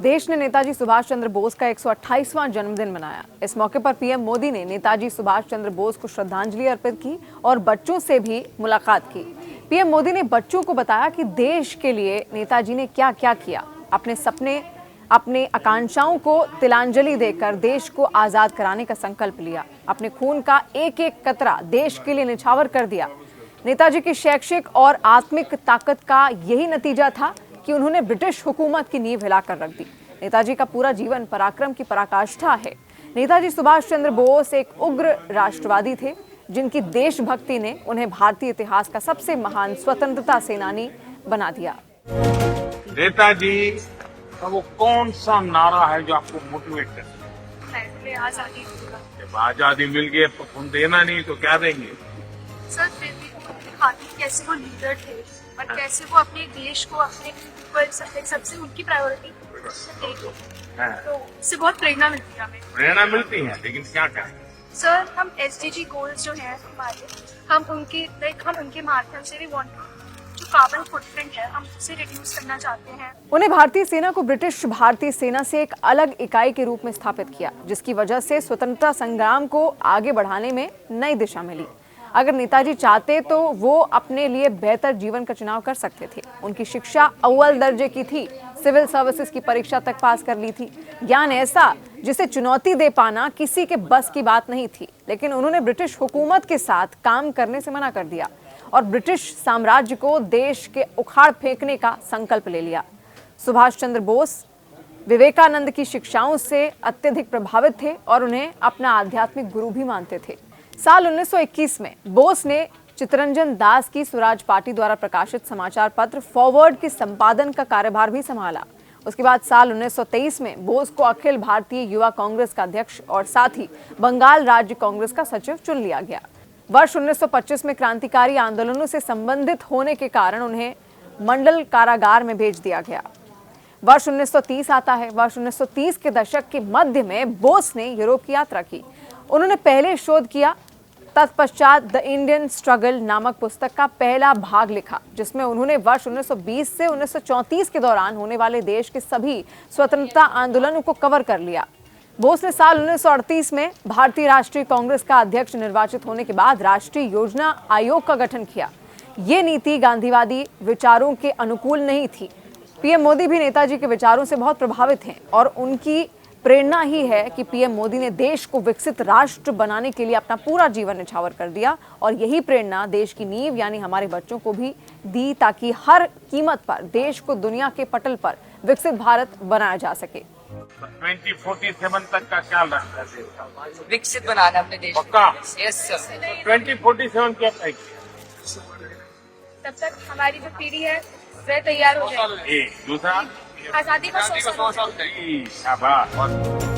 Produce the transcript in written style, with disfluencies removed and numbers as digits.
देश ने नेताजी सुभाष चंद्र बोस का 128वां जन्मदिन मनाया। इस मौके पर पीएम मोदी ने नेताजी सुभाष चंद्र बोस को श्रद्धांजलि अर्पित की और बच्चों से भी मुलाकात की। पीएम मोदी ने बच्चों को बताया कि देश के लिए नेताजी ने क्या क्या किया। अपने सपने, अपने आकांक्षाओं को तिलांजलि देकर देश को आजाद कराने का संकल्प लिया। अपने खून का एक एक कतरा देश के लिए निछावर कर दिया। नेताजी की शैक्षिक और आत्मिक ताकत का यही नतीजा था कि उन्होंने ब्रिटिश हुकूमत की नींव हिलाकर रख दी। नेताजी का पूरा जीवन पराक्रम की पराकाष्ठा है। नेताजी सुभाष चंद्र बोस एक उग्र राष्ट्रवादी थे, जिनकी देशभक्ति ने उन्हें भारतीय इतिहास का सबसे महान स्वतंत्रता सेनानी बना दिया। नेताजी का वो कौन सा नारा है जो आपको मोटिवेट करता है? आजादी। जब आजादी मिल गई तो तुम देना नहीं तो क्या देंगे? सर फिर भी खातिर कैसे वो लीडर थे और कैसे वो अपने देश को अपने सबसे उनकी प्रायोरिटी तो इससे बहुत प्रेरणा मिलती है हमें। प्रेरणा मिलती है, लेकिन क्या करें? सर हम SDG गोल्स जो हैं हमारे, हम उनके माध्यम से भी जो कार्बन फुटप्रिंट है हम उसे रिड्यूस करना चाहते हैं। उन्हें भारतीय सेना को ब्रिटिश भारतीय सेना से एक अलग इकाई के रूप में स्थापित किया, जिसकी वजह से स्वतंत्रता संग्राम को आगे बढ़ाने में नई दिशा मिली। अगर नेताजी चाहते तो वो अपने लिए बेहतर जीवन का चुनाव कर सकते थे। उनकी शिक्षा अव्वल दर्जे की थी, सिविल सर्विसेज की परीक्षा तक पास कर ली थी। ज्ञान ऐसा जिसे चुनौती दे पाना किसी के बस की बात नहीं थी, लेकिन उन्होंने ब्रिटिश हुकूमत के साथ काम करने से मना कर दिया और ब्रिटिश साम्राज्य को देश के उखाड़ फेंकने का संकल्प ले लिया। सुभाष चंद्र बोस विवेकानंद की शिक्षाओं से अत्यधिक प्रभावित थे और उन्हें अपना आध्यात्मिक गुरु भी मानते थे। साल 1921 में बोस ने चित्तरंजन दास की स्वराज पार्टी द्वारा प्रकाशित समाचार पत्र फॉरवर्ड के संपादन का कार्यभार भी संभाला। उसके बाद साल 1923 में बोस को अखिल भारतीय युवा कांग्रेस का अध्यक्ष और साथ ही बंगाल राज्य कांग्रेस का सचिव चुन लिया गया। वर्ष 1925 में क्रांतिकारी आंदोलनों से संबंधित होने के कारण उन्हें मंडल कारागार में भेज दिया गया। वर्ष 1930 आता है। वर्ष 1930 के दशक के मध्य में बोस ने यूरोप की यात्रा की। उन्होंने पहले शोध किया, तत्पश्चात द इंडियन स्ट्रगल नामक पुस्तक का पहला भाग लिखा, जिसमें उन्होंने वर्ष 1920 से 1934 के दौरान होने वाले देश के सभी स्वतंत्रता आंदोलनों को कवर कर लिया। बोस ने साल 1938 में भारतीय राष्ट्रीय कांग्रेस का अध्यक्ष निर्वाचित होने के बाद राष्ट्रीय योजना आयोग का गठन किया। ये नीति गांधीवादी विचारों के अनुकूल नहीं थी। पीएम मोदी भी नेताजी के विचारों से बहुत प्रभावित हैं और उनकी प्रेरणा ही है कि पीएम मोदी ने देश को विकसित राष्ट्र बनाने के लिए अपना पूरा जीवन न्यौछावर कर दिया और यही प्रेरणा देश की नींव यानी हमारे बच्चों को भी दी, ताकि हर कीमत पर देश को दुनिया के पटल पर विकसित भारत बनाया जा सके। 2047 तक का क्या लक्ष्य है? विकसित बनाना अपने देश पक्का? Yes sir. 2047 क्या तय किया? तब तक हमारी जो पीढ़ी है वह तैयार हो जाए। दूसरा आजादी का 100 साल। शाबाश।